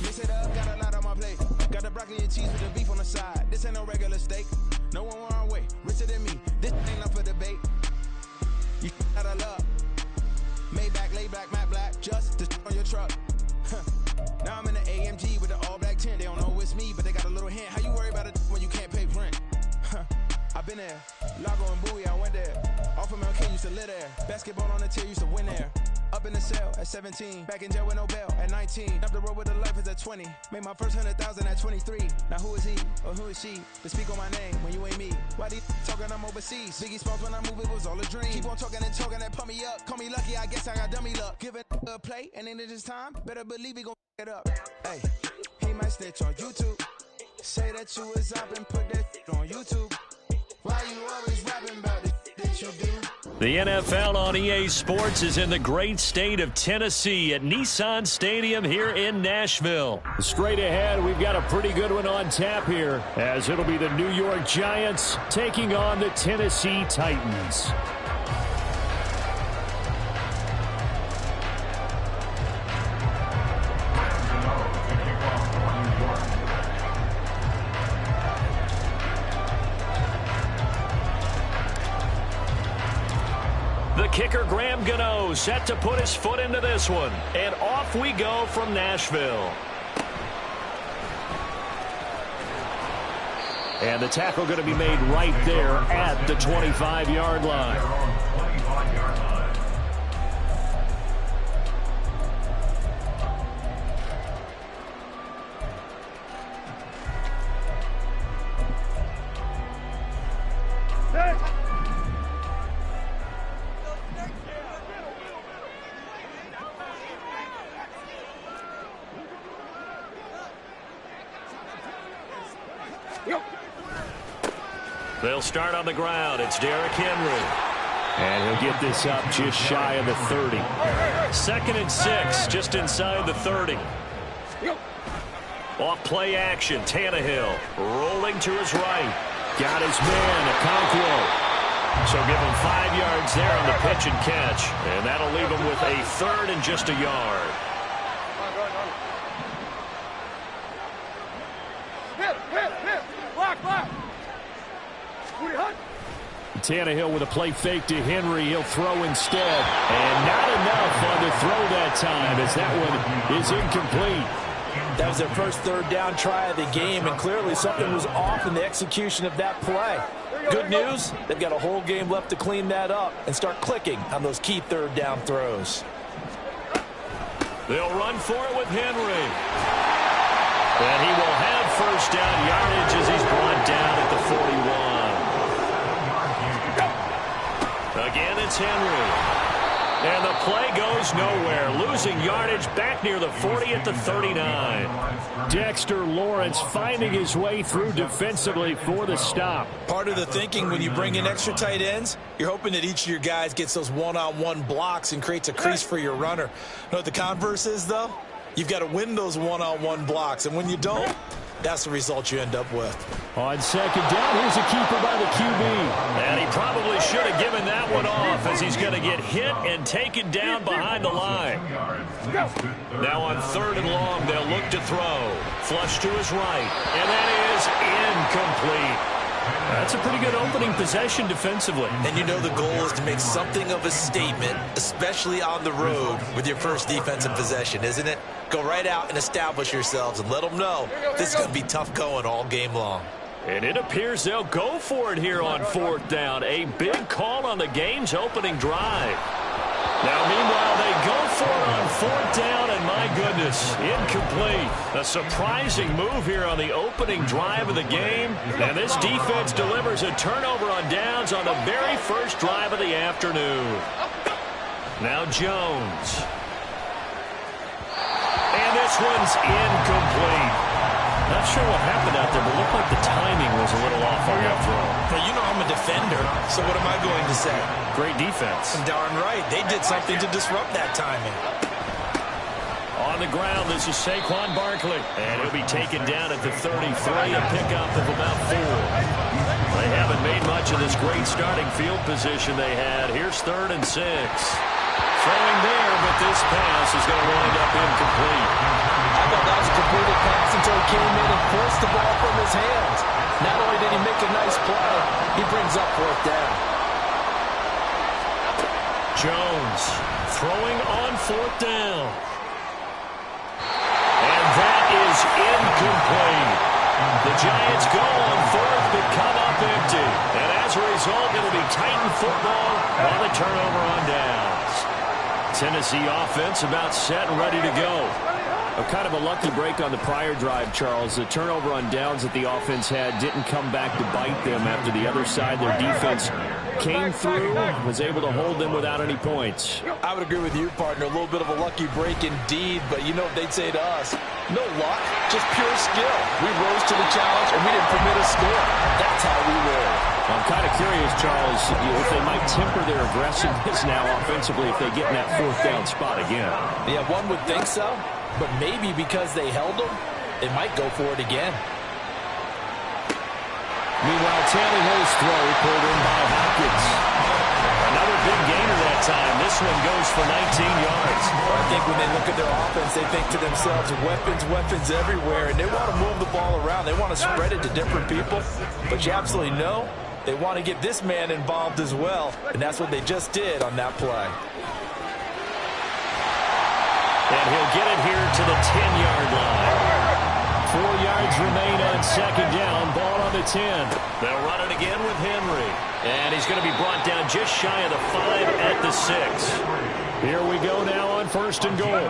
Mix it up, got a lot on my plate. Got the broccoli and cheese with the beef on the side. This ain't no regular steak. No one wrong way, richer than me. This ain't up for debate. You out of luck. Maybach, lay back, matte black, just to on your truck. Now I'm in the AMG with the all black tint. They don't know it's me, but they got a little hint. How you worry about it when you can't pay rent? I've been there. Lago and Bowie, I went there. Off of Mount King, used to live there. Basketball on the tier, used to win there. Up in the cell at 17. Back in jail with no bail at 19. Up the road with the life is at 20. Made my first 100,000 at 23. Now who is he or who is she to speak on my name when you ain't me? Why these talking I'm overseas? Biggie Smalls when I move, it was all a dream. Keep on talking and talking and pump me up. Call me lucky, I guess I got dummy luck. Give it a play and then it's time. Better believe he gon' it up. Hey, he might snitch on YouTube. Say that you was up and put that on YouTube. Why you always rapping about it that you do? The NFL on EA Sports is in the great state of Tennessee at Nissan Stadium here in Nashville. Straight ahead, we've got a pretty good one on tap here, as it'll be the New York Giants taking on the Tennessee Titans. Kicker Graham Gano set to put his foot into this one. And off we go from Nashville. And the tackle going to be made right there at the 25-yard line. They'll start on the ground. It's Derrick Henry. And he'll get this up just shy of the 30. 2nd and 6, just inside the 30. Off play action, Tannehill rolling to his right. Got his man, Okonkwo. So give him 5 yards there on the pitch and catch. And that'll leave him with a 3rd and just a yard. Tannehill with a play fake to Henry. He'll throw instead. And not enough on the throw that time, as that one is incomplete. That was their first 3rd down try of the game, and clearly something was off in the execution of that play. Good news, they've got a whole game left to clean that up and start clicking on those key 3rd down throws. They'll run for it with Henry. And he will have 1st down yardage as he's brought down at the 41. Again, it's Henry. And the play goes nowhere. Losing yardage back near the 40 at the 39. Dexter Lawrence finding his way through defensively for the stop. Part of the thinking when you bring in extra tight ends, you're hoping that each of your guys gets those one-on-one blocks and creates a crease for your runner. You know what the converse is, though? You've got to win those one-on-one blocks, and when you don't, that's the result you end up with. On 2nd down, here's a keeper by the QB. And he probably should have given that one off, as he's going to get hit and taken down behind the line. Now on 3rd and long, they'll look to throw. Flush to his right, and that is incomplete. That's a pretty good opening possession defensively. And you know the goal is to make something of a statement, especially on the road with your first defensive possession, isn't it? Go right out and establish yourselves and let them know this is going to be tough going all game long. And it appears they'll go for it here on 4th down. A big call on the game's opening drive. Now, meanwhile, they go for it on 4th down, and my goodness, incomplete. A surprising move here on the opening drive of the game. And this defense delivers a turnover on downs on the very first drive of the afternoon. Now Jones. And this one's incomplete. Not sure what happened out there, but it looked like the timing was a little off on that throw. Well, you know I'm a defender, so what am I going to say? Great defense. Darn right. They did something to disrupt that timing. On the ground, this is Saquon Barkley. And he'll be taken down at the 33, a pickup of about 4. They haven't made much of this great starting field position they had. Here's 3rd and 6. Throwing there, but this pass is going to wind up incomplete. I thought that was a complete He brings up 4th down. Jones throwing on 4th down. And that is incomplete. The Giants go on 4th but come up empty. And as a result, it'll be Titan football on the turnover on downs. Tennessee offense about set and ready to go. Kind of a lucky break on the prior drive, Charles. The turnover on downs that the offense had didn't come back to bite them after the other side. Their defense came through, was able to hold them without any points. I would agree with you, partner. A little bit of a lucky break indeed, but you know what they'd say to us? No luck, just pure skill. We rose to the challenge, and we didn't permit a score. That's how we roll. I'm kind of curious, Charles, if they might temper their aggressiveness now offensively if they get in that 4th down spot again. Yeah, one would think so, but maybe because they held them, they might go for it again. Meanwhile, Tannehill's throw pulled in by Hopkins. Another big gainer that time. This one goes for 19 yards. I think when they look at their offense, they think to themselves, weapons everywhere, and they want to move the ball around. They want to spread it to different people, but you absolutely know they want to get this man involved as well, and that's what they just did on that play. And he'll get it here to the 10-yard line. 4 yards remain on 2nd down. Ball on the 10. They'll run it again with Henry. And he's going to be brought down just shy of the 5 at the 6. Here we go now on 1st and goal.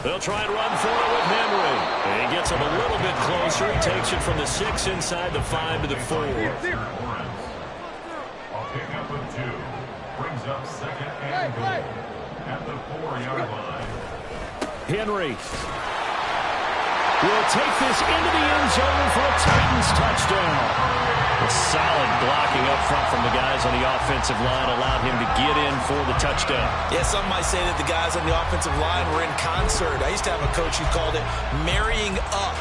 They'll try and run for it with Henry. And he gets him a little bit closer. He takes it from the 6 inside the 5 to the 4. A pickup of 2 brings up 2nd and goal at the 4-yard line. Henry will take this into the end zone for a Titans touchdown. A solid blocking up front from the guys on the offensive line allowed him to get in for the touchdown. Yeah, some might say that the guys on the offensive line were in concert. I used to have a coach who called it marrying up,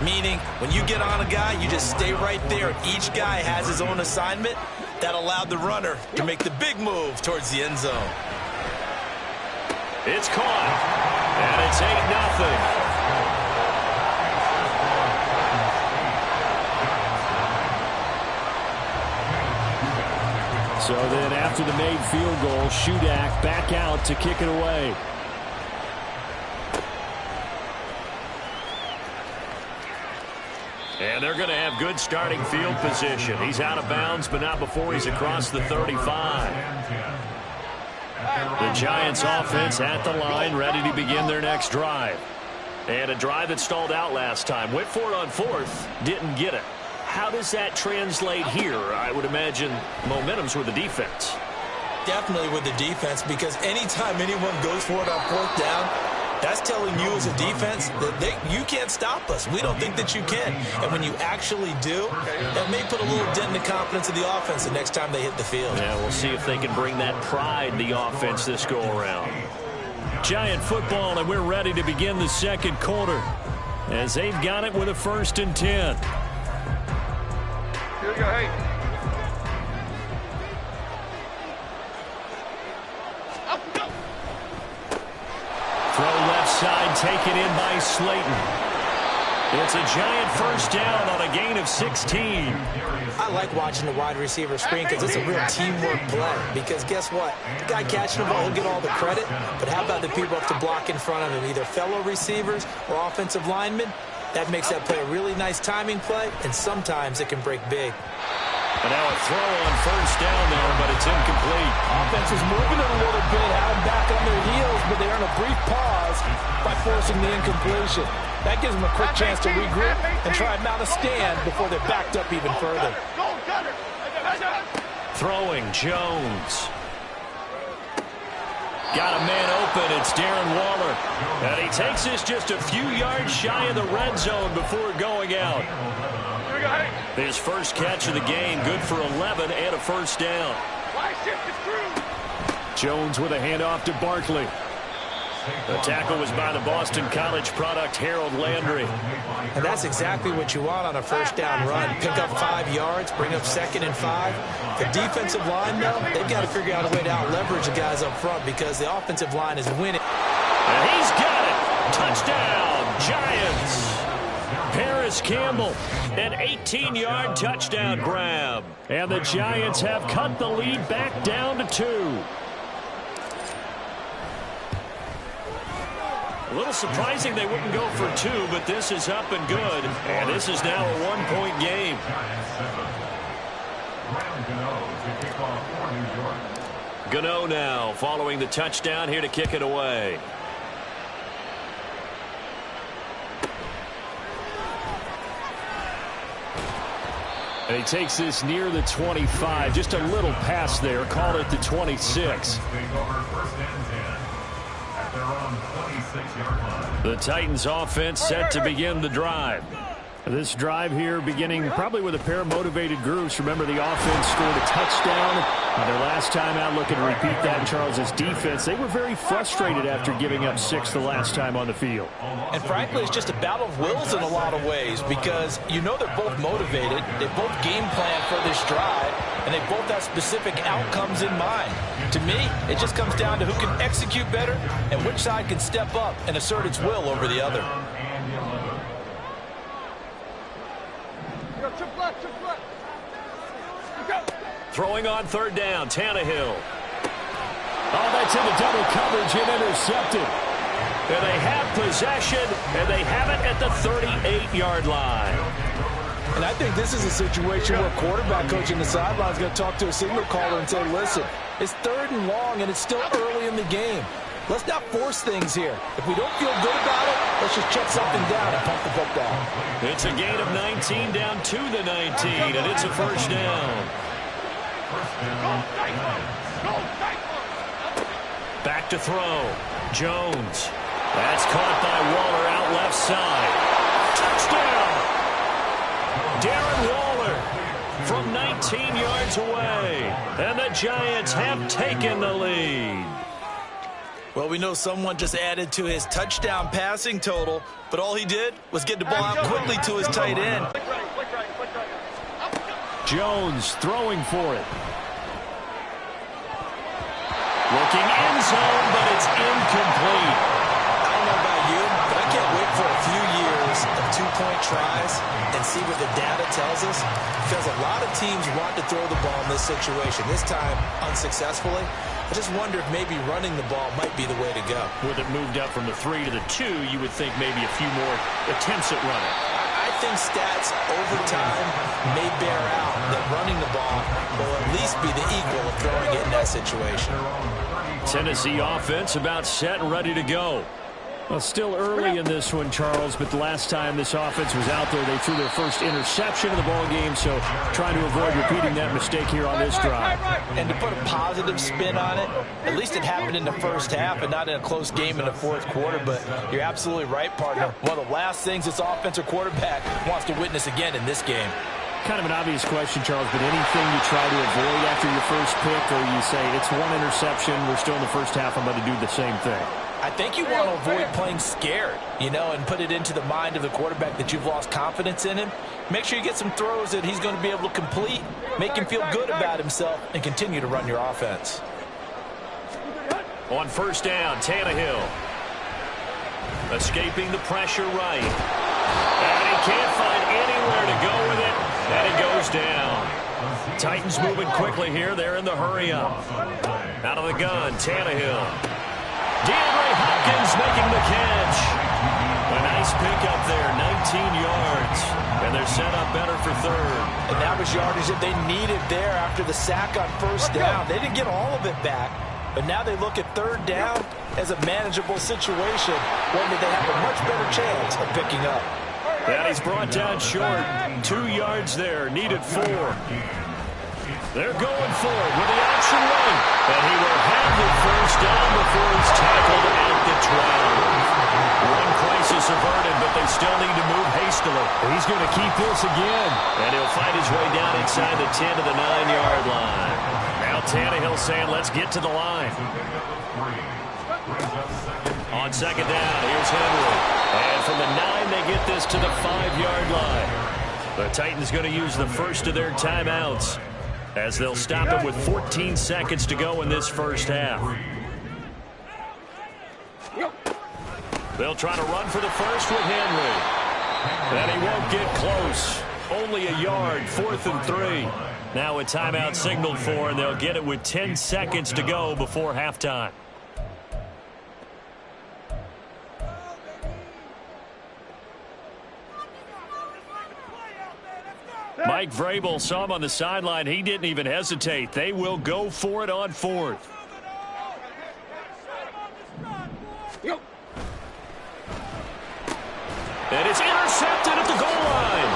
meaning when you get on a guy, you just stay right there. Each guy has his own assignment. That allowed the runner to make the big move towards the end zone. It's caught, and it's 8-0. So then after the made field goal, Shudak back out to kick it away. And they're going to have good starting field position. He's out of bounds, but not before he's across the 35. The Giants offense at the line, ready to begin their next drive. And a drive that stalled out last time. Went for it on 4th, didn't get it. How does that translate here? I would imagine momentum's with the defense. Definitely with the defense, because anytime anyone goes for it on 4th down, that's telling you as a defense that you can't stop us. We don't think that you can. And when you actually do, that may put a little dent in the confidence of the offense the next time they hit the field. Yeah, we'll see if they can bring that pride in the offense this go-around. Giant football, and we're ready to begin the 2nd quarter as they've got it with a 1st and 10. Here we go, hey. Throw left side, taken in by Slayton. It's a Giant 1st down on a gain of 16. I like watching the wide receiver screen because it's a real teamwork play. Because guess what? The guy catching the ball will get all the credit, but how about the people have to block in front of him, either fellow receivers or offensive linemen? That makes that play a really nice timing play, and sometimes it can break big. And now a throw on 1st down there, but it's incomplete. Offense is moving it a little bit, having back on their heels, but they earn a brief pause by forcing the incompletion. That gives them a quick chance to regroup and try and mount a stand before they're backed up even further. Throwing Jones. Got a man open. It's Darren Waller. And he takes this just a few yards shy of the red zone before going out. His first catch of the game, good for 11 and a 1st down. Jones with a handoff to Barkley. The tackle was by the Boston College product, Harold Landry. And that's exactly what you want on a 1st down run. Pick up 5 yards, bring up 2nd and 5. The defensive line, though, they've got to figure out a way to out-leverage the guys up front because the offensive line is winning. And he's got it. Touchdown, Giants. Paris Campbell, an 18-yard touchdown grab. And the Giants have cut the lead back down to 2. A little surprising they wouldn't go for 2, but this is up and good. And this is now a 1-point game. Gano now following the touchdown here to kick it away. And he takes this near the 25. Just a little pass there. Call it the 26. The Titans offense set to begin the drive. This drive here beginning probably with a pair of motivated groups. Remember, the offense scored a touchdown. Their last time out, looking to repeat that. Charles' defense, they were very frustrated after giving up 6 the last time on the field. And frankly, it's just a battle of wills in a lot of ways, because you know they're both motivated. They both game plan for this drive, and they both have specific outcomes in mind. To me, it just comes down to who can execute better and which side can step up and assert its will over the other. Throwing on third down, Tannehill. Oh, that's into double coverage and intercepted. And they have possession, and they have it at the 38-yard line. And I think this is a situation where quarterback coach in the sideline is going to talk to a signal caller and say, listen, it's 3rd and long, and it's still early in the game. Let's not force things here. If we don't feel good about it, let's just check something down and pump the football. It's a gain of 19 down to the 19, and it's a first down. Back to throw. Jones. That's caught by Waller out left side. Touchdown! Darren Waller from 19 yards away. And the Giants have taken the lead. Well, we know someone just added to his touchdown passing total, but all he did was get the ball out quickly to his tight end. Jones throwing for it. Looking end zone, but it's incomplete. I don't know about you, but I can't wait for a few years of 2-point tries and see what the data tells us, because a lot of teams want to throw the ball in this situation, this time unsuccessfully. I just wonder if maybe running the ball might be the way to go. With it moved up from the 3 to the 2, you would think maybe a few more attempts at running. I think stats over time may bear out that running the ball will at least be the equal of throwing it in that situation. Tennessee offense about set and ready to go. Well, still early in this one, Charles, but the last time this offense was out there, they threw their first interception of the ball game, so trying to avoid repeating that mistake here on this drive. And to put a positive spin on it, at least it happened in the first half and not in a close game in the 4th quarter, but you're absolutely right, partner. One of the last things this offensive quarterback wants to witness again in this game. Kind of an obvious question, Charles, but anything you try to avoid after your first pick, or you say, it's one interception, we're still in the first half, I'm going to do the same thing? I think you want to avoid playing scared, and put it into the mind of the quarterback that you've lost confidence in him. Make sure you get some throws that he's going to be able to complete, make him feel good about himself, and continue to run your offense. On first down, Tannehill. Escaping the pressure right. And he can't find anywhere to go with it, and he goes down. Titans moving quickly here. They're in the hurry-up. Out of the gun, Tannehill. DeAndre Hopkins making the catch. A nice pickup there, 19 yards. And they're set up better for 3rd. And that was yardage that they needed there after the sack on first down. They didn't get all of it back, but now they look at 3rd down as a manageable situation, one that they have a much better chance of picking up. And he's brought down short. 2 yards there, needed 4. They're going for it with the option right. And he will have the first down before he's tackled at the 12. One crisis averted, but they still need to move hastily. He's going to keep this again. And he'll fight his way down inside the 10 to the 9-yard line. Now Tannehill saying, let's get to the line. On second down, here's Henry. And from the 9, they get this to the 5-yard line. The Titans going to use the first of their timeouts, as they'll stop it with 14 seconds to go in this first half. They'll try to run for the first with Henry. And he won't get close. Only a yard, 4th and 3. Now a timeout signaled for, and they'll get it with 10 seconds to go before halftime. Mike Vrabel saw him on the sideline. He didn't even hesitate. They will go for it on 4th. And it's intercepted at the goal line.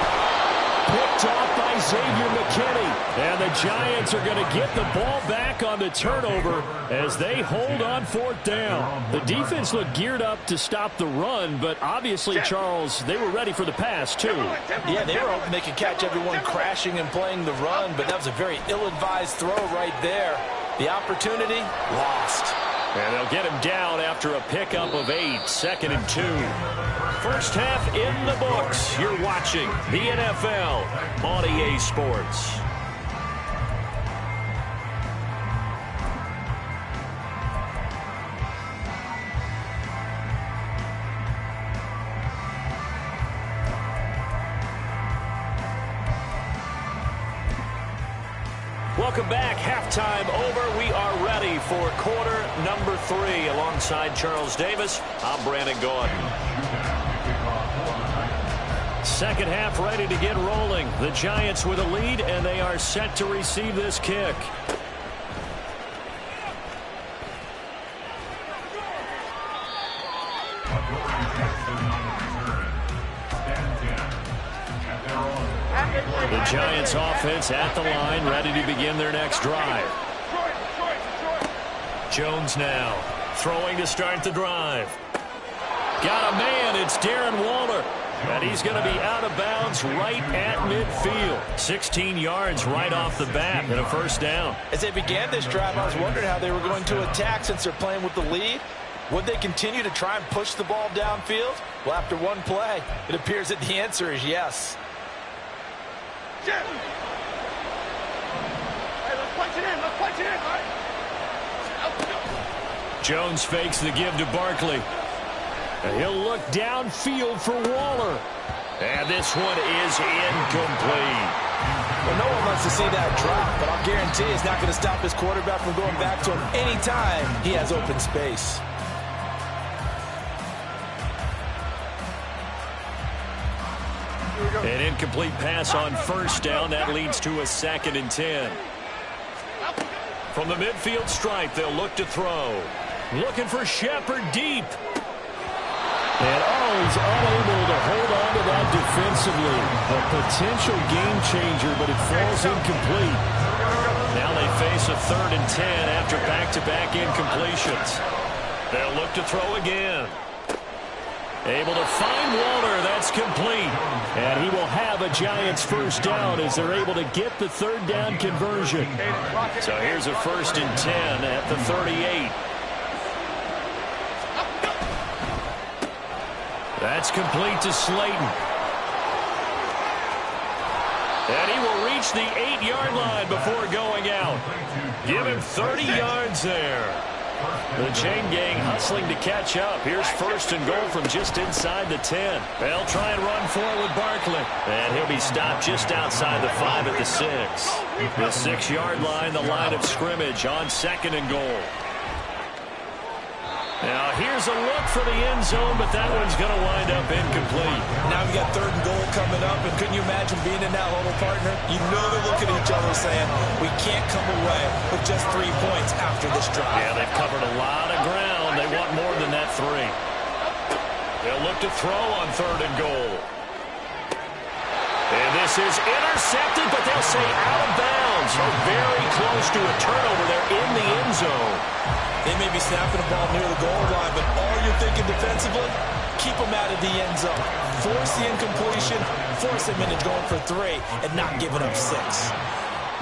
Picked off by Xavier McKinney. And the Giants are going to get the ball back on the turnover as they hold on 4th down. The defense looked geared up to stop the run, but obviously, Charles, they were ready for the pass, too. Yeah, they were hoping they could catch everyone crashing and playing the run, but that was a very ill-advised throw right there. The opportunity, lost. And they'll get him down after a pickup of 8, 2nd and 2. First half in the books. You're watching the NFL on EA Sports. Welcome back. Halftime over. We are ready for quarter number 3. Alongside Charles Davis, I'm Brandon Gordon. Second half ready to get rolling. The Giants with a lead, and they are set to receive this kick. The Giants offense at the line, ready to begin their next drive. Jones now throwing to start the drive. Got a man. It's Darren Waller. And he's going to be out of bounds right at midfield. 16 yards right off the bat and a first down. As they began this drive, I was wondering how they were going to attack since they're playing with the lead. Would they continue to try and push the ball downfield? Well, after one play, it appears that the answer is yes. Hey, let's punch it in. Let's punch it in. All right. Jones fakes the give to Barkley. And he'll look downfield for Waller. And this one is incomplete. Well, no one wants to see that drop, but I'll guarantee it's not going to stop his quarterback from going back to him anytime he has open space. An incomplete pass on first down. That leads to a 2nd and 10. From the midfield stripe, they'll look to throw. Looking for Shepard deep. And he's unable to hold on to that defensively. A potential game changer, but it falls incomplete. Now they face a 3rd and 10 after back-to-back incompletions. They'll look to throw again. Able to find Waller. That's complete. And he will have a Giants first down as they're able to get the 3rd down conversion. So here's a 1st and 10 at the 38. That's complete to Slayton. And he will reach the 8-yard line before going out. Give him 30 yards there. The chain gang hustling to catch up. Here's 1st and goal from just inside the 10. They'll try and run forward with Barkley. And he'll be stopped just outside the 5 at the 6. The 6-yard line, the line of scrimmage on 2nd and goal. Now here's a look for the end zone, but that one's going to wind up incomplete. Now we got 3rd and goal coming up, and couldn't you imagine being in that huddle, partner? You know they're looking at each other saying, we can't come away with just 3 points after this drive. Yeah, they've covered a lot of ground. They want more than that 3. They'll look to throw on 3rd and goal. And this is intercepted, but they'll say out of bounds. So very close to a turnover there in the end zone. They may be snapping the ball near the goal line, but all you're thinking defensively, keep them out of the end zone. Force the incompletion, force them into going for 3, and not giving up 6.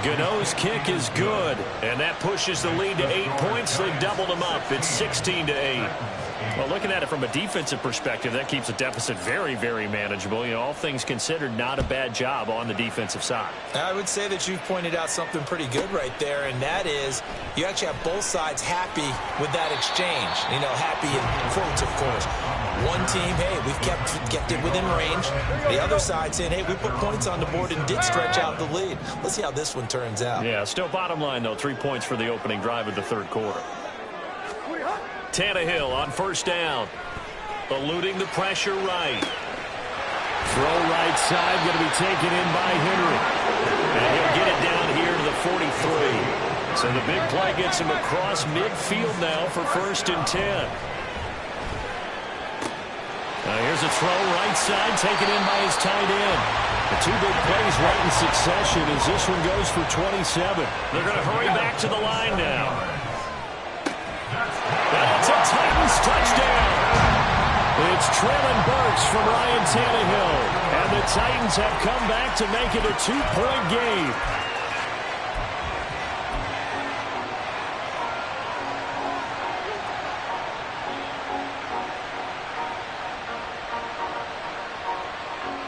Gano's kick is good, and that pushes the lead to 8 points. They've doubled them up. It's 16-8. Well, looking at it from a defensive perspective, that keeps the deficit very, very manageable. You know, all things considered, not a bad job on the defensive side. I would say that you've pointed out something pretty good right there, and that is you actually have both sides happy with that exchange. You know, happy in quotes, of course. One team, hey, we've kept it within range. The other side saying, hey, we put points on the board and did stretch out the lead. Let's see how this one turns out. Yeah, still bottom line, though, 3 points for the opening drive of the third quarter. Tannehill on first down. Eluding the pressure right. Throw right side, going to be taken in by Henry. And he'll get it down here to the 43. So the big play gets him across midfield now for 1st and 10. Here's a throw right side, taken in by his tight end. The 2 big plays right in succession as this one goes for 27. They're going to hurry back to the line now. That's a Titans touchdown. It's Traylon Burks from Ryan Tannehill. And the Titans have come back to make it a 2-point game.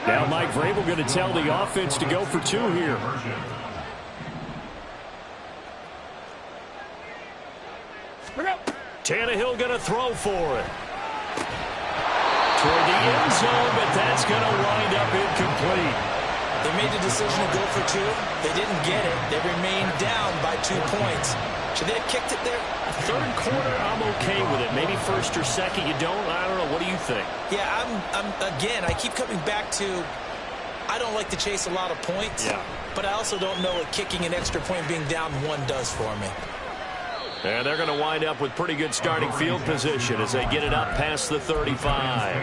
Now Mike Vrabel going to tell the offense to go for 2 here. Tannehill going to throw for it. Toward the end zone, but that's going to wind up incomplete. They made the decision to go for 2. They didn't get it. They remained down by 2 points. Should they have kicked it there? Third quarter, I'm okay with it. Maybe first or second, you don't. I don't know. What do you think? Yeah, again, I keep coming back to I don't like to chase a lot of points. Yeah. But I also don't know what kicking an extra point being down 1 does for me. And they're going to wind up with pretty good starting field position as they get it up past the 35.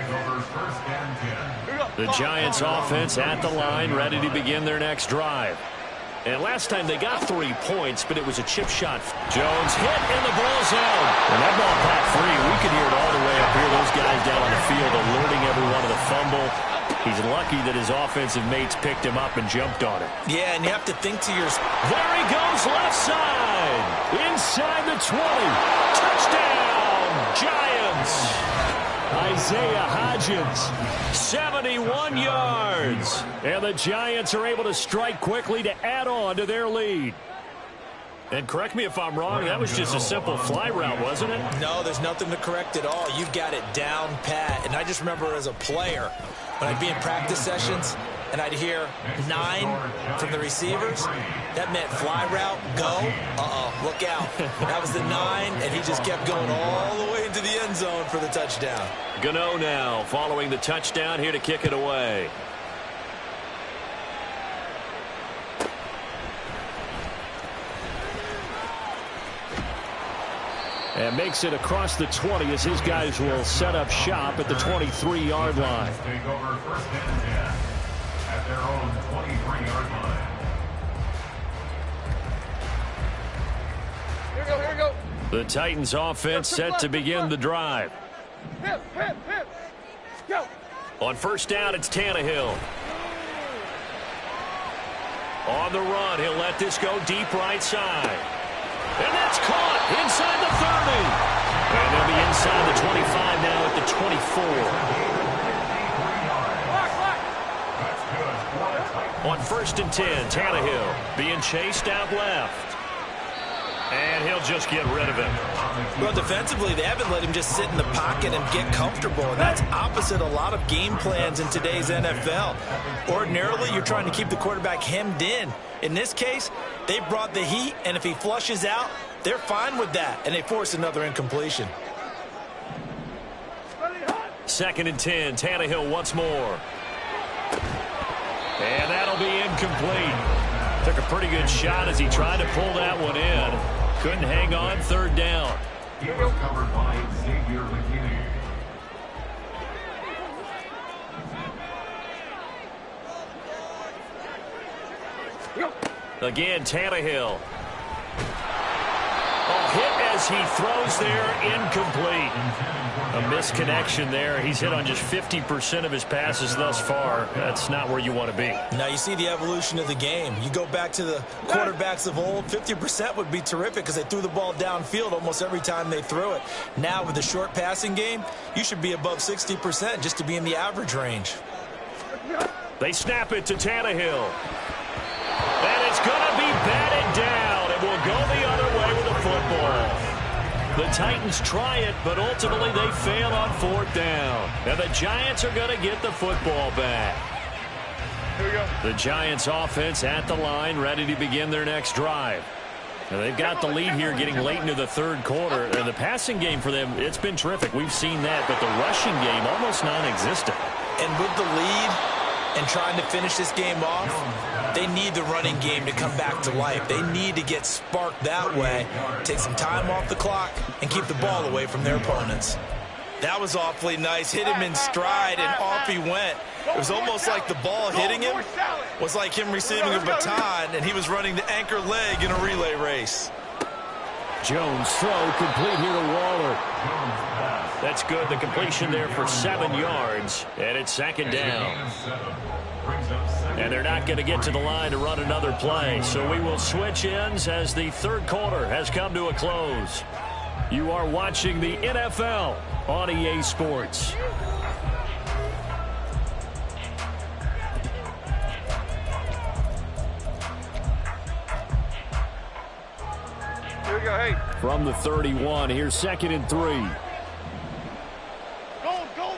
The Giants offense at the line, ready to begin their next drive. And last time they got 3 points, but it was a chip shot. Jones hit in the ball zone. And that ball popped free. We could hear it all the way up here. Those guys down on the field alerting everyone of the fumble. He's lucky that his offensive mates picked him up and jumped on it. Yeah, and you have to think to yourself. There he goes, left side. Inside the 20. Touchdown, Giants. Isaiah Hodgins, 71 yards. And the Giants are able to strike quickly to add on to their lead. And correct me if I'm wrong, that was just a simple fly route, wasn't it? No, there's nothing to correct at all. You've got it down pat. And I just remember as a player, when I'd be in practice sessions and I'd hear 9 from the receivers, that meant fly route, go, look out. That was the 9, and he just kept going all the way into the end zone for the touchdown. Gano now following the touchdown here to kick it away. And makes it across the 20 as his guys will set up shop at the 23-yard line. Take over 1st and 10 at their own 23-yard line. Here we go. The Titans offense set to begin the drive. Hip. Go. On first down, it's Tannehill. On the run, he'll let this go deep right side. And that's caught inside the 30. And they'll be inside the 25 now at the 24. On 1st and 10, Tannehill being chased out left. And he'll just get rid of him. Well, defensively, they haven't let him just sit in the pocket and get comfortable. And that's opposite a lot of game plans in today's NFL. Ordinarily, you're trying to keep the quarterback hemmed in. In this case, they brought the heat, and if he flushes out, they're fine with that, and they force another incompletion. 2nd and 10, Tannehill once more. And that'll be incomplete. Took a pretty good shot as he tried to pull that one in. Couldn't hang on, 3rd down. He was covered by Xavier McKinney. Again, Tannehill. Hit as he throws there, incomplete. A misconnection there. He's hit on just 50% of his passes thus far. That's not where you want to be. Now you see the evolution of the game. You go back to the quarterbacks of old, 50% would be terrific because they threw the ball downfield almost every time they threw it. Now with the short passing game, you should be above 60% just to be in the average range. They snap it to Tannehill. And it's going to be batted down. It will go the other way with the football. The Titans try it, but ultimately they fail on 4th down. And the Giants are going to get the football back. Here we go. The Giants offense at the line, ready to begin their next drive. Now they've got the lead here getting late into the 3rd quarter. And the passing game for them, it's been terrific. We've seen that, but the rushing game almost non-existent. And with the lead and trying to finish this game off, they need the running game to come back to life. They need to get sparked that way, take some time off the clock, and keep the ball away from their opponents. That was awfully nice. Hit him in stride, and off he went. It was almost like the ball hitting him was like him receiving a baton, and he was running the anchor leg in a relay race. Jones throw complete here to Waller. That's good. The completion there for 7 yards, and it's 2nd down. And they're not going to get to the line to run another play, so we will switch ends as the 3rd quarter has come to a close. You are watching the NFL on EA Sports. Here we go, hey. From the 31, here's 2nd and 3. Go.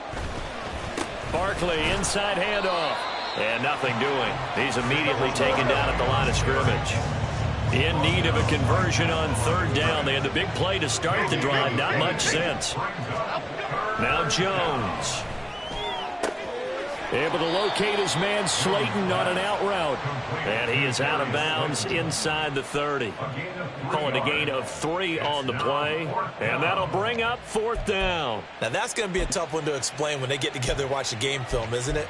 Barkley, inside handoff. And nothing doing. He's immediately taken down at the line of scrimmage. In need of a conversion on 3rd down. They had the big play to start the drive. Not much sense. Now Jones. Able to locate his man Slayton on an out route. And he is out of bounds inside the 30. Call it a gain of 3 on the play. And that'll bring up 4th down. Now that's going to be a tough one to explain when they get together and watch the game film, isn't it?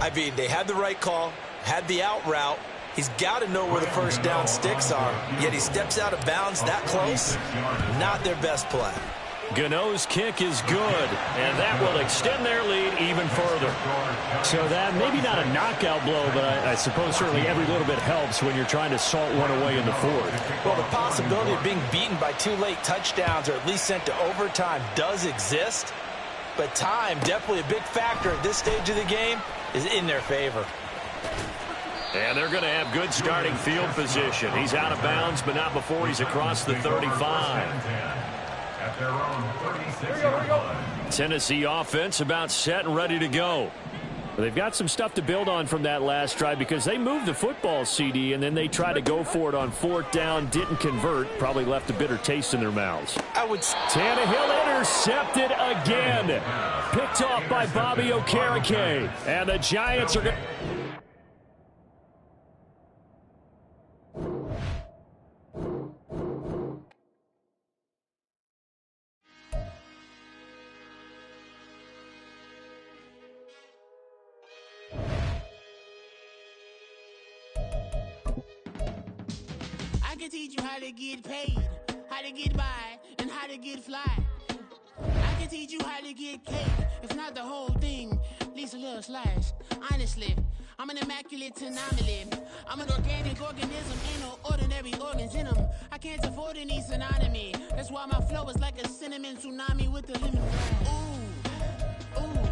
I mean, they had the right call, had the out route. He's got to know where the 1st down sticks are, yet he steps out of bounds that close. Not their best play. Gano's kick is good, and that will extend their lead even further. So that maybe not a knockout blow, but I suppose certainly every little bit helps when you're trying to salt one away in the 4th. Well, the possibility of being beaten by 2 late touchdowns or at least sent to overtime does exist, but time, definitely a big factor at this stage of the game, is in their favor. And they're going to have good starting field position. He's out of bounds, but not before he's across the 35. Tennessee offense about set and ready to go. They've got some stuff to build on from that last drive because they moved the football, CD, and then they tried to go for it on 4th down, didn't convert, probably left a bitter taste in their mouths. Tannehill intercepted again. Picked off by Bobby Okereke. And the Giants are going to... I can teach you how to get paid, how to get by, and how to get fly. I can teach you how to get cake, if not the whole thing, at least a little slice. Honestly, I'm an immaculate anomaly. I'm an organic organism, ain't no ordinary organs in them. I can't afford any synonymy. That's why my flow is like a cinnamon tsunami with the lemon. Ooh,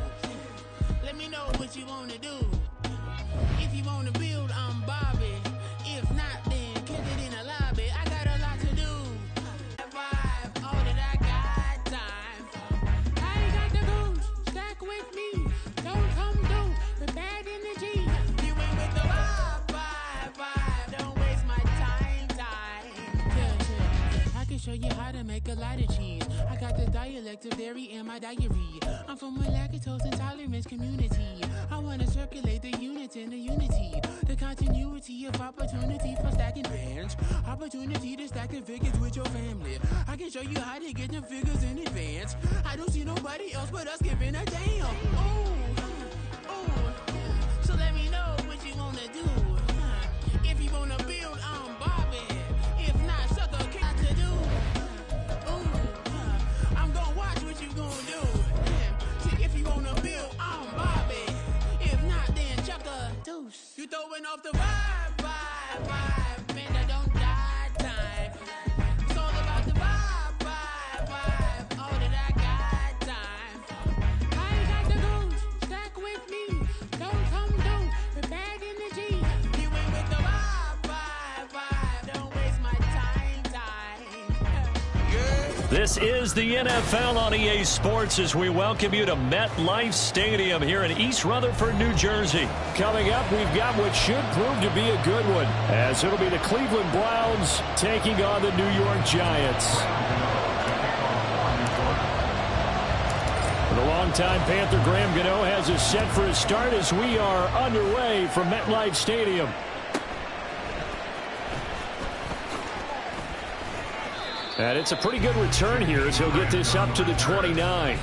let me know what you wanna do. If you wanna build, I'm Bobby. If not, then kick it in the lobby. I got a lot to do. Vibe, all that I got time for. I ain't got the goose, stack with me. Don't come through with bad energy. You ain't with the vibe. Don't waste my time. Yeah. I can show you how to make a lot of cheese. I got the dialect of dairy in my diary. I'm from a lactose intolerance community. I wanna circulate the units in the unity. The continuity of opportunity for stacking bands. Opportunity to stack the figures with your family. I can show you how to get them figures in advance. I don't see nobody else but us giving a damn. Ooh. So let me know what you wanna do. If you wanna build, I'm Bobby. If not, sucker, got to do. I'm gonna watch what you gonna do. See, if you wanna build, I'm Bobby. If not, then chuck a deuce. You throwing off the vibe. Man, I don't die time. It's all about the vibe. All that I got time. I ain't got the goose, stack with me. Don't come through with bad energy. You ain't with the vibe. Don't waste my time. Yeah. This is the NFL on EA Sports as we welcome you to MetLife Stadium here in East Rutherford, New Jersey. Coming up, we've got what should prove to be a good one, as it'll be the Cleveland Browns taking on the New York Giants. The longtime Panther Graham Gano has us set for his start as we are underway from MetLife Stadium. And it's a pretty good return here as he'll get this up to the 29.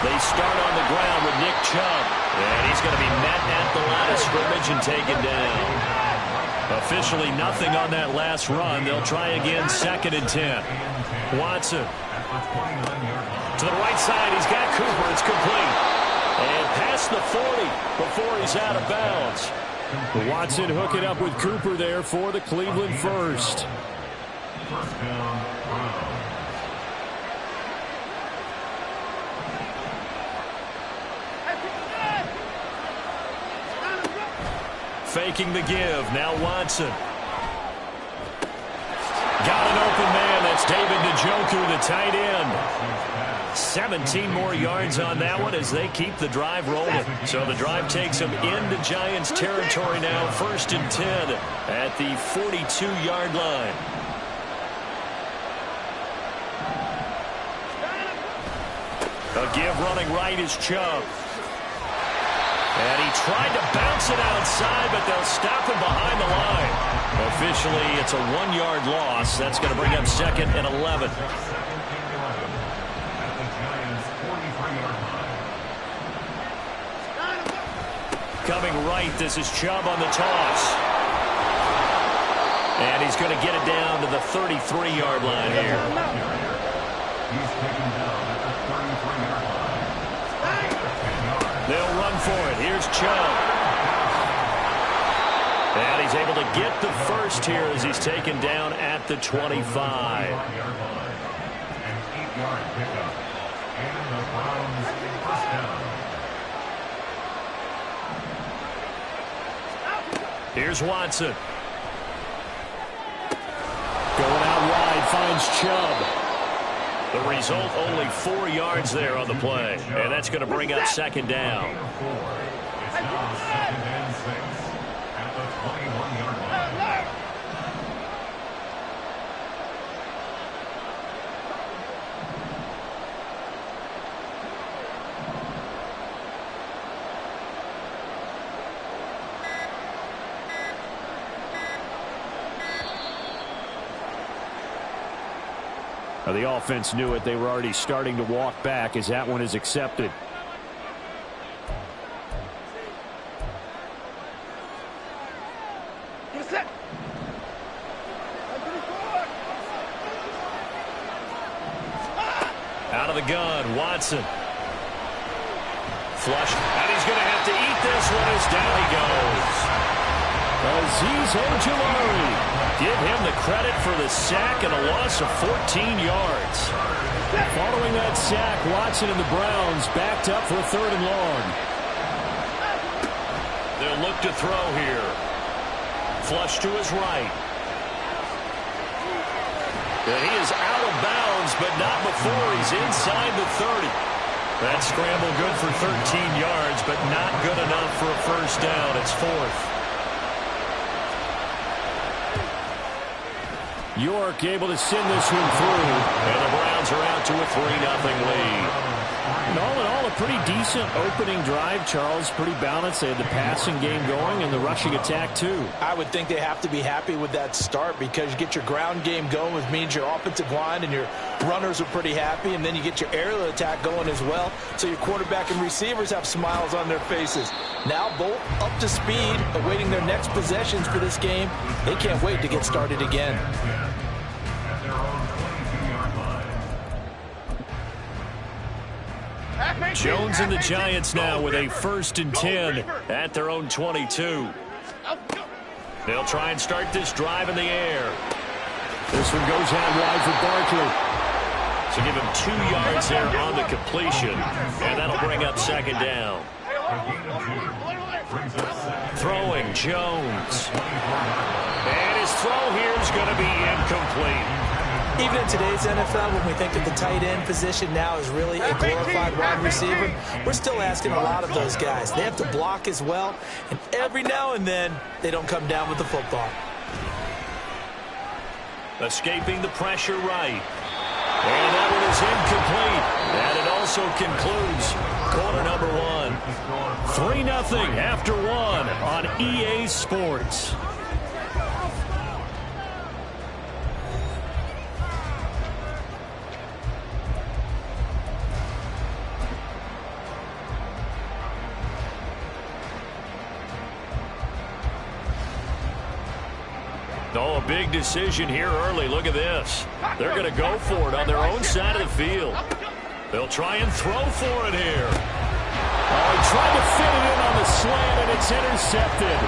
They start on the ground with Nick Chubb. And he's going to be met at the line of scrimmage and taken down. Officially nothing on that last run. They'll try again, 2nd and 10. Watson. To the right side, he's got Cooper. It's complete. And past the 40 before he's out of bounds. Watson hooking up with Cooper there for the Cleveland first. First down, Browns. Faking the give. Now Watson. Got an open man. That's David Njoku, the tight end. 17 more yards on that one as they keep the drive rolling. So the drive takes them into Giants territory now. 1st and 10 at the 42-yard line. A give running right is Chubb. And he tried to bounce it outside, but they'll stop him behind the line. Officially, it's a 1-yard loss. That's going to bring up 2nd and 11. Coming right, this is Chubb on the toss. And he's going to get it down to the 33-yard line here. He's taken down at the 33-yard line. They'll run for it. Here's Chubb. And he's able to get the first here as he's taken down at the 25. An 8-yard pickup. And the Browns first down. Here's Watson. Going out wide, finds Chubb. The result, only 4 yards there on the play. And that's going to bring up 2nd down. It's now 2nd and 6 at the 21-yard line. Now, the offense knew it. They were already starting to walk back as that one is accepted. Out of the gun, Watson. Flush. And he's going to have to eat this one as down he goes. Azeez Ojulari. Give him the credit for the sack and a loss of 14 yards. Following that sack, Watson and the Browns backed up for 3rd and long. They'll look to throw here. Flush to his right. And he is out of bounds, but not before he's inside the 30. That scramble good for 13 yards, but not good enough for a first down. It's 4th. York able to send this one through. And the Browns are out to a 3-0 lead. And all in all, a pretty decent opening drive, Charles. Pretty balanced. They had the passing game going and the rushing attack, too. I would think they have to be happy with that start because you get your ground game going, which means your offensive line and your runners are pretty happy, and then you get your aerial attack going as well. So your quarterback and receivers have smiles on their faces. Now both up to speed, awaiting their next possessions for this game. They can't wait to get started again. At their own 22-yard line. Jones and the Giants now with a 1st and 10 at their own 22. They'll try and start this drive in the air. This one goes out wide for Barkley. So give him 2 yards there on the completion, and that'll bring up 2nd down. Throwing Jones. And his throw here is going to be incomplete. Even in today's NFL, when we think of the tight end position now as really a glorified wide receiver, we're still asking a lot of those guys. They have to block as well, and every now and then, they don't come down with the football. Escaping the pressure right. And that one is incomplete. And it also concludes quarter number 1. 3-0 after 1 on EA Sports. Oh, a big decision here early. Look at this. They're going to go for it on their own side of the field. They'll try and throw for it here. Oh, he tried to fit it in on the slant, and it's intercepted.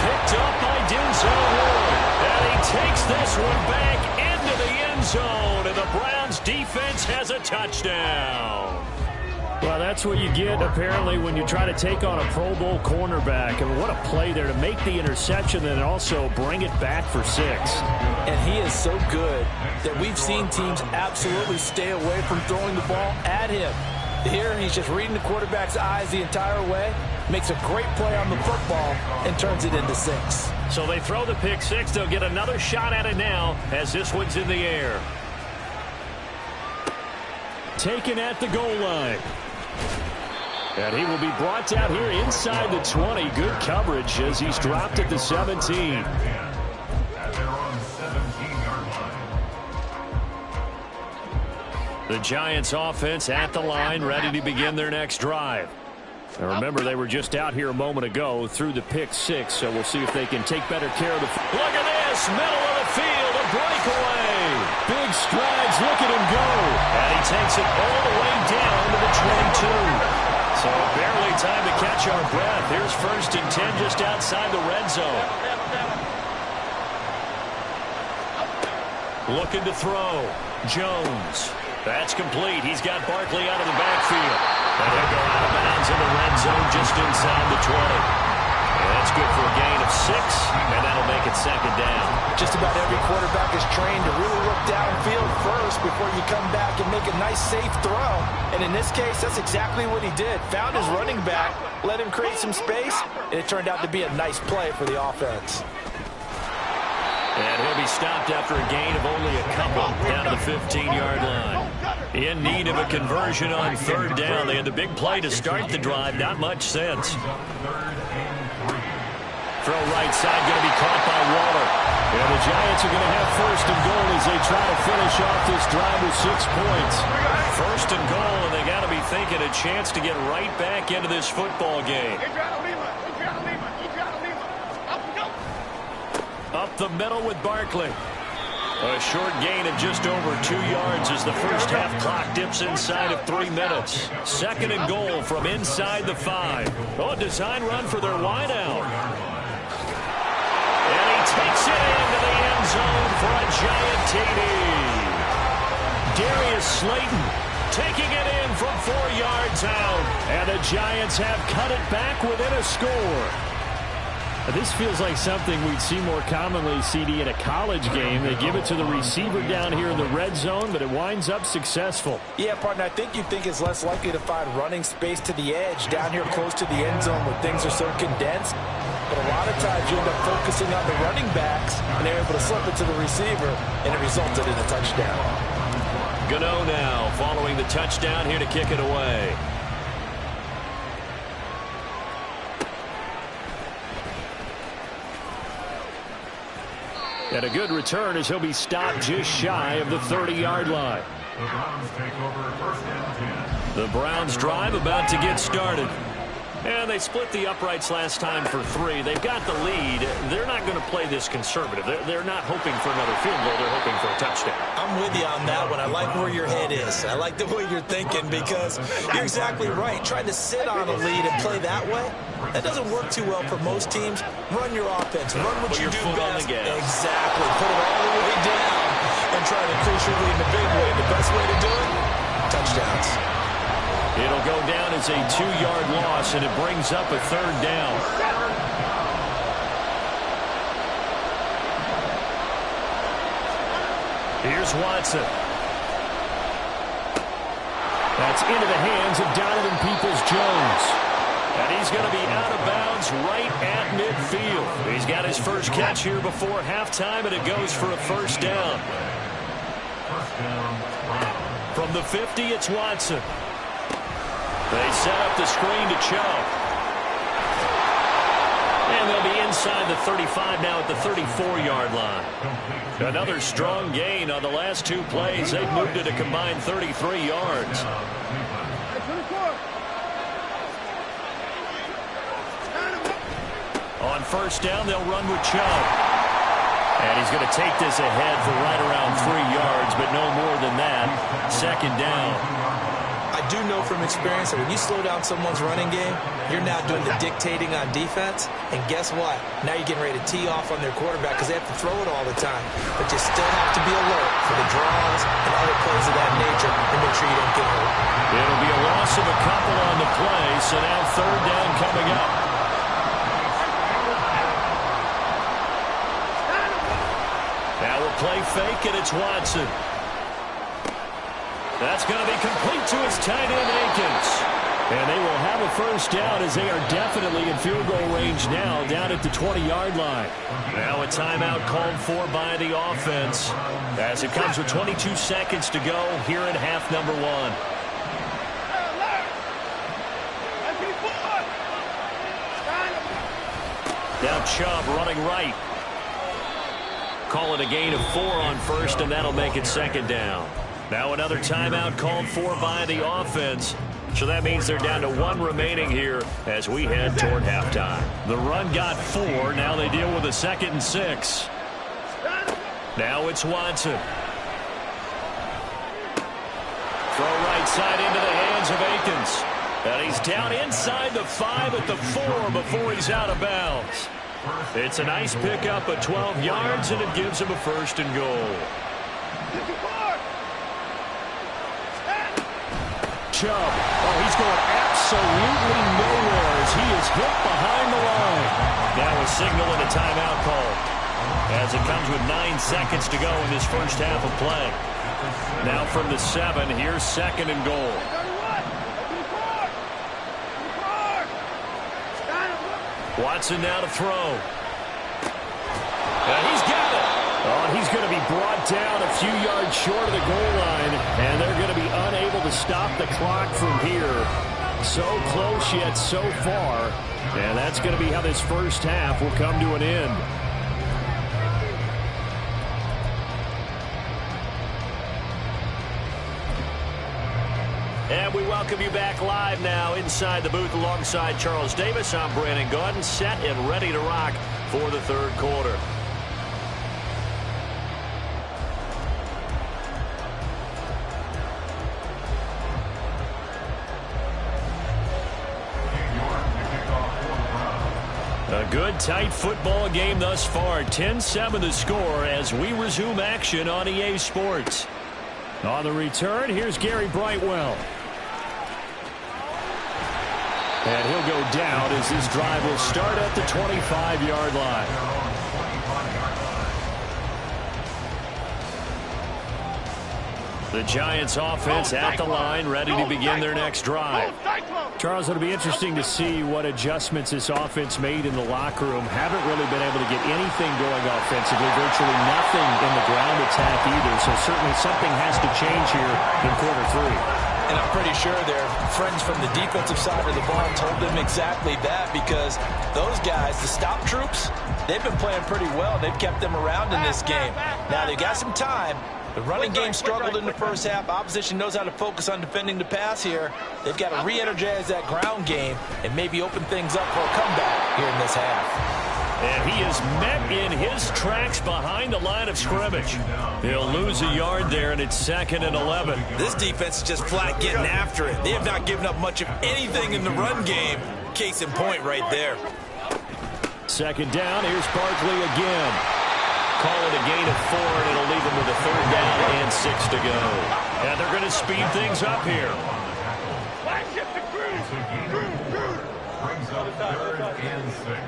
Picked up by Denzel Ward. And he takes this one back into the end zone, and the Browns defense has a touchdown. Well, that's what you get, apparently, when you try to take on a Pro Bowl cornerback. I mean, what a play there to make the interception and also bring it back for 6. And he is so good that we've seen teams absolutely stay away from throwing the ball at him. Here, he's just reading the quarterback's eyes the entire way, makes a great play on the football, and turns it into 6. So they throw the pick 6. They'll get another shot at it now as this one's in the air. Taken at the goal line. And he will be brought down here inside the 20. Good coverage as he's dropped at the 17. The Giants offense at the line, ready to begin their next drive. And remember, they were just out here a moment ago through the pick 6, so we'll see if they can take better care of the... Look at this, middle of the field, a breakaway. Big strides, look at him go. And he takes it all the way down to the 22. So barely time to catch our breath. Here's 1st and 10 just outside the red zone. Looking to throw. Jones. That's complete. He's got Barkley out of the backfield. And he'll go out of bounds in the red zone just inside the 20. And that's good for a gain of 6, and that'll make it 2nd down. Just about every quarterback is trained to really look downfield first before you come back and make a nice, safe throw. And in this case, that's exactly what he did. Found his running back, let him create some space, and it turned out to be a nice play for the offense. And he'll be stopped after a gain of only a couple down to the 15-yard line. In need of a conversion on 3rd down. They had the big play to start the drive. Not much sense. Throw right side, going to be caught by Waller. And the Giants are going to have 1st and goal as they try to finish off this drive with 6 points. 1st and goal, and they got to be thinking a chance to get right back into this football game. Up the middle with Barkley. A short gain of just over 2 yards as the first half clock dips inside of 3 minutes. 2nd and goal from inside the 5. Oh, a design run for their wideout. And he takes it into the end zone for a giant TD. Darius Slayton taking it in from 4 yards out. And the Giants have cut it back within a score. This feels like something we'd see more commonly, CD, in a college game. They give it to the receiver down here in the red zone, but it winds up successful. Yeah, partner, I think you'd think it's less likely to find running space to the edge down here close to the end zone where things are so condensed. But a lot of times you end up focusing on the running backs, and they're able to slip it to the receiver, and it resulted in a touchdown. Gano now following the touchdown here to kick it away. And a good return as he'll be stopped just shy of the 30-yard line. The Browns take over 1st and 10. The Browns drive about to get started. And they split the uprights last time for 3. They've got the lead. They're not going to play this conservative. They're not hoping for another field goal. They're hoping for a touchdown. I'm with you on that one. I like where your head is. I like the way you're thinking because you're exactly right. Trying to sit on a lead and play that way, that doesn't work too well for most teams. Run your offense. Run what you do best. Exactly. Put it all the way down and try to increase your lead in a big way. The best way to do it, touchdowns. It'll go down as a 2-yard loss, and it brings up a 3rd down. Here's Watson. That's into the hands of Donovan Peoples-Jones. And he's going to be out of bounds right at midfield. He's got his first catch here before halftime, and it goes for a 1st down. From the 50, it's Watson. They set up the screen to Chubb. And they'll be inside the 35 now at the 34-yard line. Another strong gain on the last 2 plays. They've moved it a combined 33 yards. On 1st down, they'll run with Chubb. And he's going to take this ahead for right around 3 yards, but no more than that. 2nd down. I do know from experience that when you slow down someone's running game, you're now doing the dictating on defense. And guess what? Now you're getting ready to tee off on their quarterback because they have to throw it all the time. But you still have to be alert for the draws and other plays of that nature and make sure you don't get hurt. It'll be a loss of a couple on the play, so now 3rd down coming up. Now we'll play fake, and it's Watson. That's going to be complete to his tight end, Akins. And they will have a 1st down as they are definitely in field goal range now, down at the 20-yard line. Now a timeout called for by the offense as it comes with 22 seconds to go here in half number 1. Now Chubb running right. Call it a gain of 4 on 1st, and that'll make it 2nd down. Now another timeout called for by the offense. So that means they're down to 1 remaining here as we head toward halftime. The run got 4. Now they deal with a 2nd and 6. Now it's Watson. Throw right side into the hands of Akins. And he's down inside the 5 at the 4 before he's out of bounds. It's a nice pickup of 12 yards, and it gives him a 1st and goal. Chubb. Oh, he's going absolutely nowhere as he is hit behind the line. Now a signal and a timeout call as it comes with 9 seconds to go in this first half of play. Now from the 7, here's 2nd and goal. Watson now to throw. And he's got it. Oh, and he's going to be brought down a few yards short of the goal line, and they're going to be unable to stop the clock from here. So close yet so far, and that's going to be how this first half will come to an end. And we welcome you back live now inside the booth alongside Charles Davis. I'm Brandon Gaudin, set and ready to rock for the 3rd quarter. A good, tight football game thus far. 10-7 the score as we resume action on EA Sports. On the return, here's Gary Brightwell. And he'll go down as this drive will start at the 25-yard line. The Giants offense at the line, ready to begin their next drive. Charles, it'll be interesting to see what adjustments this offense made in the locker room. Haven't really been able to get anything going offensively, virtually nothing in the ground attack either. So certainly something has to change here in quarter 3. And I'm pretty sure their friends from the defensive side of the ball told them exactly that, because those guys, the stop troops, they've been playing pretty well. They've kept them around in this game. Now, they've got some time, The running game struggled in the first half. Opposition knows how to focus on defending the pass here. They've got to re-energize that ground game and maybe open things up for a comeback here in this half. And he is met in his tracks behind the line of scrimmage. He'll lose a yard there, and it's 2nd and 11. This defense is just flat getting after it. They have not given up much of anything in the run game. Case in point right there. 2nd down. Here's Barkley again. Call it a gain of 4, and it'll leave them with a 3rd down and 6 to go. And they're going to speed things up here. Brings up 3rd and 6.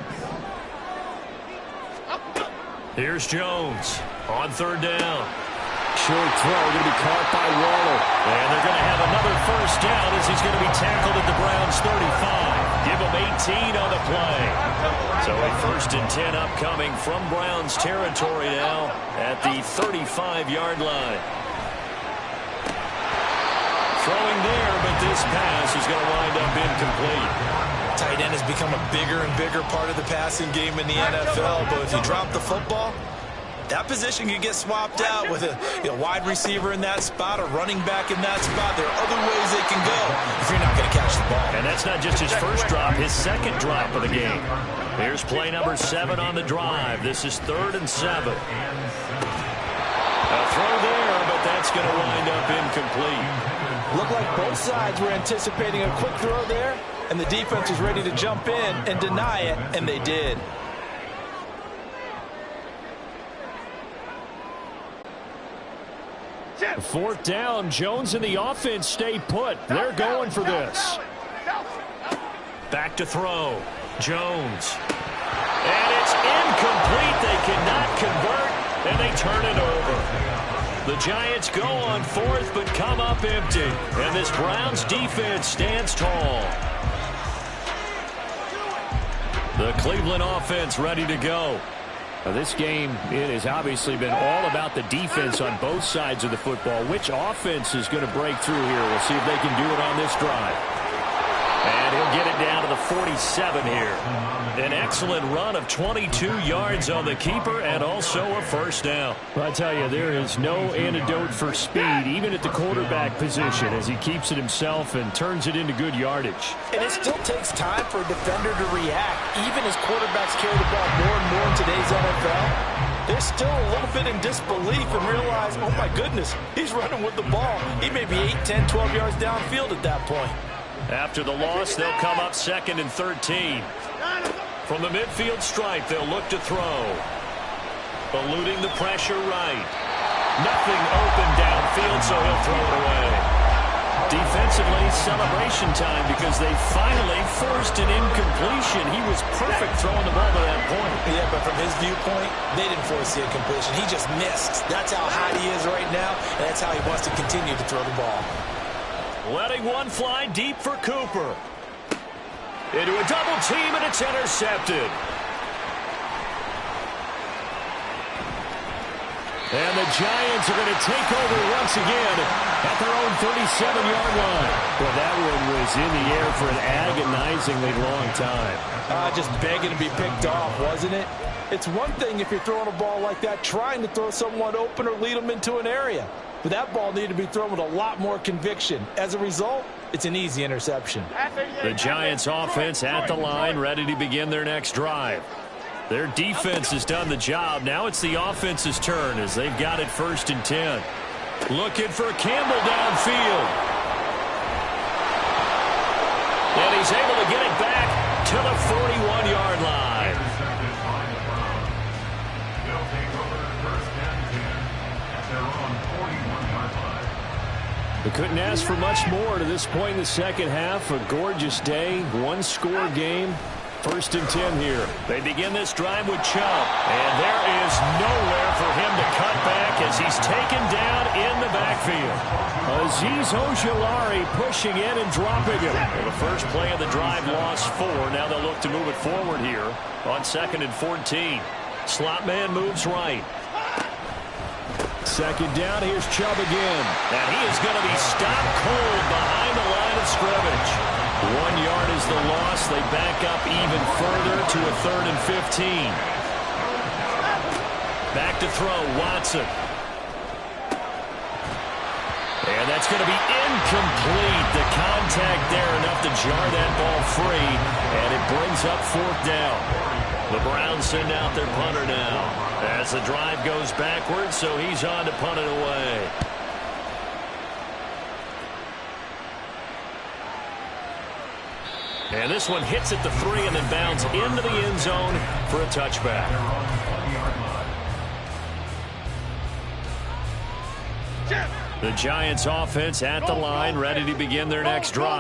Here's Jones on 3rd down. Short throw going to be caught by Waller. And they're going to have another 1st down as he's going to be tackled at the Browns' 35. Give him 18 on the play. So a 1st and 10 upcoming from Browns territory now at the 35-yard line. Throwing there, but this pass is going to wind up incomplete. Tight end has become a bigger and bigger part of the passing game in the NFL, but if you drop the football, that position can get swapped out with a wide receiver in that spot, a running back in that spot. There are other ways they can go if you're not going to catch the ball. And that's not just his first drop, his 2nd drop of the game. Here's play number 7 on the drive. This is 3rd and 7. A throw there, but that's going to wind up incomplete. Looked like both sides were anticipating a quick throw there, and the defense was ready to jump in and deny it, and they did. Fourth down. Jones and the offense stay put. They're going for this. Back to throw. Jones. And it's incomplete. They cannot convert, and they turn it over. The Giants go on 4th, but come up empty. And this Browns defense stands tall. The Cleveland offense ready to go. Now this game, it has obviously been all about the defense on both sides of the football. Which offense is going to break through here? We'll see if they can do it on this drive. And he'll get it down to the 47 here. An excellent run of 22 yards on the keeper and also a 1st down. Well, I tell you, there is no antidote for speed, even at the quarterback position, as he keeps it himself and turns it into good yardage. And it still takes time for a defender to react. Even as quarterbacks carry the ball more and more in today's NFL, they're still a little bit in disbelief and realize, oh my goodness, he's running with the ball. He may be 8, 10, 12 yards downfield at that point. After the loss, they'll come up 2nd and 13. From the midfield stripe, they'll look to throw. Eluding the pressure right. Nothing open downfield, so he'll throw it away. Defensively, celebration time because they finally forced an incompletion. He was perfect throwing the ball to that point. Yeah, but from his viewpoint, they didn't force the incompletion. He just missed. That's how hot he is right now, and that's how he wants to continue to throw the ball. Letting one fly deep for Cooper. Into a double team, and it's intercepted. And the Giants are going to take over once again at their own 37-yard line. Well, that one was in the air for an agonizingly long time. Just begging to be picked off, wasn't it? It's one thing if you're throwing a ball like that, trying to throw someone open or lead them into an area. But that ball needed to be thrown with a lot more conviction. As a result, it's an easy interception. The Giants offense at the line, ready to begin their next drive. Their defense has done the job. Now it's the offense's turn as they've got it 1st and 10. Looking for Campbell downfield. And he's able to get it back to the 41-yard line. They'll take over 1st and 10 at their own 41-yard line. They couldn't ask for much more to this point in the second half. A gorgeous day, one-score game. 1st and 10 here. They begin this drive with Chubb. And there is nowhere for him to cut back as he's taken down in the backfield. Azeez Ojulari pushing in and dropping him. Well, the first play of the drive lost 4. Now they'll look to move it forward here on 2nd and 14. Slot man moves right. 2nd down, here's Chubb again. And he is going to be stopped cold behind the line of scrimmage. 1 yard is the loss. They back up even further to a 3rd and 15. Back to throw, Watson. And that's going to be incomplete. The contact there enough to jar that ball free, and it brings up 4th down. The Browns send out their punter now as the drive goes backwards, so he's on to punt it away. And this one hits at the 3 and then bounds into the end zone for a touchback. The Giants offense at the line, ready to begin their next drive.